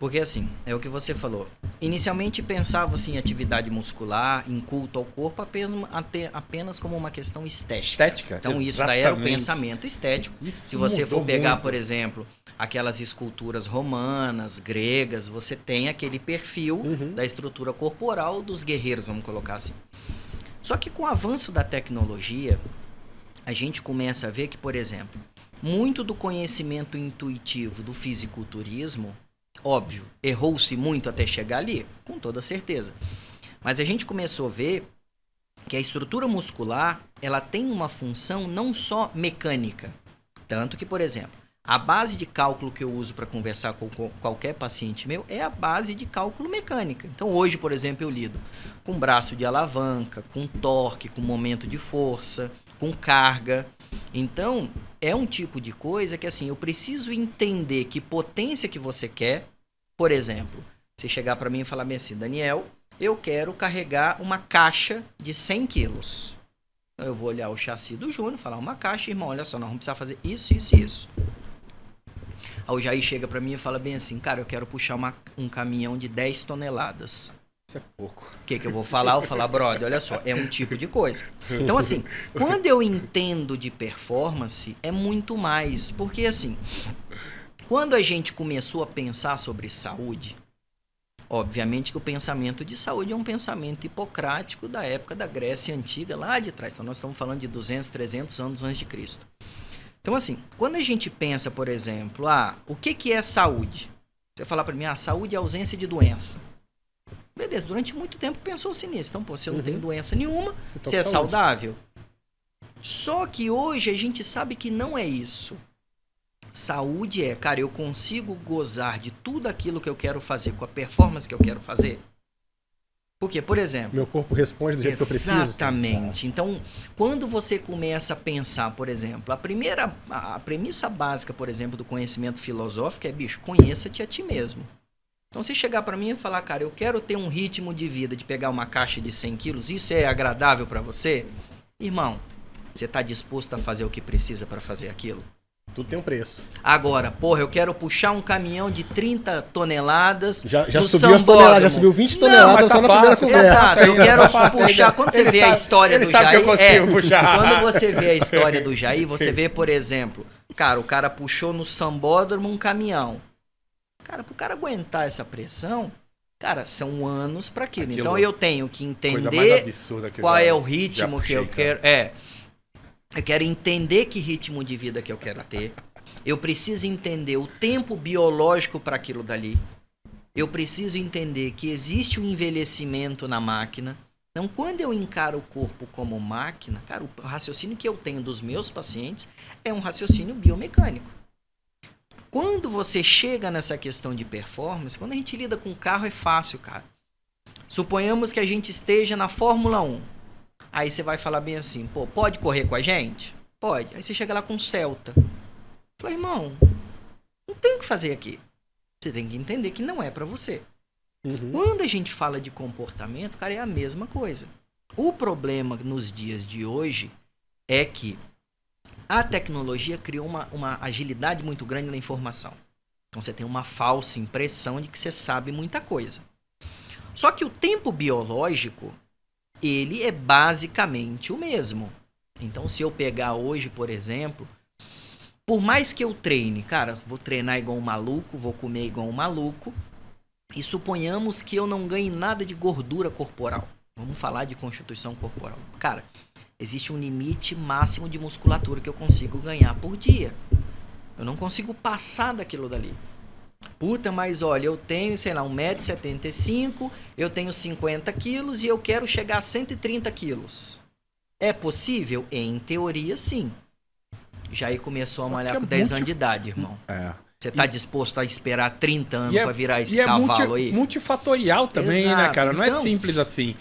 Porque assim, é o que você falou. Inicialmente pensava-se em atividade muscular, em culto ao corpo, apenas como uma questão estética. Estética, Então isso daí era o exatamente. pensamento estético. Isso Se você for pegar, muito. por exemplo, aquelas esculturas romanas, gregas, você tem aquele perfil da estrutura corporal dos guerreiros, vamos colocar assim. Só que com o avanço da tecnologia, a gente começa a ver que, por exemplo, muito do conhecimento intuitivo do fisiculturismo, óbvio, errou-se muito até chegar ali, com toda certeza. Mas a gente começou a ver que a estrutura muscular, ela tem uma função não só mecânica. Tanto que, por exemplo, a base de cálculo que eu uso para conversar com qualquer paciente meu é a base de cálculo mecânica. Então hoje, por exemplo, eu lido com braço de alavanca, com torque, com momento de força, com carga. Então, é um tipo de coisa que assim, eu preciso entender que potência que você quer. Por exemplo, você chegar para mim e falar bem assim, Daniel, eu quero carregar uma caixa de 100 quilos. Eu vou olhar o chassi do Júnior, falar uma caixa, irmão, olha só, nós vamos precisar fazer isso, isso e isso. Aí o Jair chega para mim e fala bem assim, cara, eu quero puxar um caminhão de 10 toneladas. Isso é pouco. O que eu vou falar? Eu vou falar, brother, olha só, é um tipo de coisa. Então, assim, quando eu entendo de performance, é muito mais. Porque, assim, quando a gente começou a pensar sobre saúde, obviamente que o pensamento de saúde é um pensamento hipocrático da época da Grécia Antiga, lá de trás. Então, nós estamos falando de 200, 300 anos antes de Cristo. Então, assim, quando a gente pensa, por exemplo, o que é saúde? Você vai falar para mim, saúde é ausência de doença. Beleza, durante muito tempo pensou-se nisso. Então, pô, você não tem doença nenhuma, então, você é saudável. Só que hoje a gente sabe que não é isso. Saúde é, cara, eu consigo gozar de tudo aquilo que eu quero fazer com a performance que eu quero fazer. Porque, por exemplo... Meu corpo responde do jeito que eu preciso. Exatamente. Então, quando você começa a pensar, por exemplo, a premissa básica, por exemplo, do conhecimento filosófico é, bicho, conheça-te a ti mesmo. Então, se chegar para mim e falar, cara, eu quero ter um ritmo de vida de pegar uma caixa de 100 quilos, isso é agradável para você? Irmão, você está disposto a fazer o que precisa para fazer aquilo? Tudo tem um preço. Agora, porra, eu quero puxar um caminhão de 30 toneladas Já no subiu as toneladas, já subiu 20 toneladas só na primeira conversa. Exato, eu quero puxar. Quando você vê a história do Jair, quando você vê a história do Jair, você vê, por exemplo, cara, o cara puxou no sambódromo um caminhão. Cara, pro cara aguentar essa pressão, cara, são anos para aquilo. Então eu tenho que entender qual é o ritmo que eu quero. Eu quero entender que ritmo de vida que eu quero ter. Eu preciso entender o tempo biológico para aquilo dali. Eu preciso entender que existe um envelhecimento na máquina. Então, quando eu encaro o corpo como máquina, cara, o raciocínio que eu tenho dos meus pacientes é um raciocínio biomecânico. Quando você chega nessa questão de performance, quando a gente lida com carro é fácil, cara. Suponhamos que a gente esteja na Fórmula 1. Aí você vai falar bem assim, pô, pode correr com a gente? Pode. Aí você chega lá com o Celta. Fala, irmão, não tem o que fazer aqui. Você tem que entender que não é pra você. Quando a gente fala de comportamento, cara, é a mesma coisa. O problema nos dias de hoje é que a tecnologia criou uma agilidade muito grande na informação. Então você tem uma falsa impressão de que você sabe muita coisa. Só que o tempo biológico, ele é basicamente o mesmo. Então se eu pegar hoje, por exemplo, por mais que eu treine, cara, vou treinar igual um maluco, vou comer igual um maluco, e suponhamos que eu não ganhe nada de gordura corporal. Vamos falar de constituição corporal. Cara, existe um limite máximo de musculatura que eu consigo ganhar por dia. Eu não consigo passar daquilo dali. Puta, mas olha, eu tenho, sei lá, 1,75 m, eu tenho 50 quilos e eu quero chegar a 130 quilos. É possível? Em teoria, sim. Jair começou a malhar com 10 anos de idade, irmão. Você tá disposto a esperar 30 anos para virar esse cavalo aí? Multifatorial também, né, cara? Não é simples assim.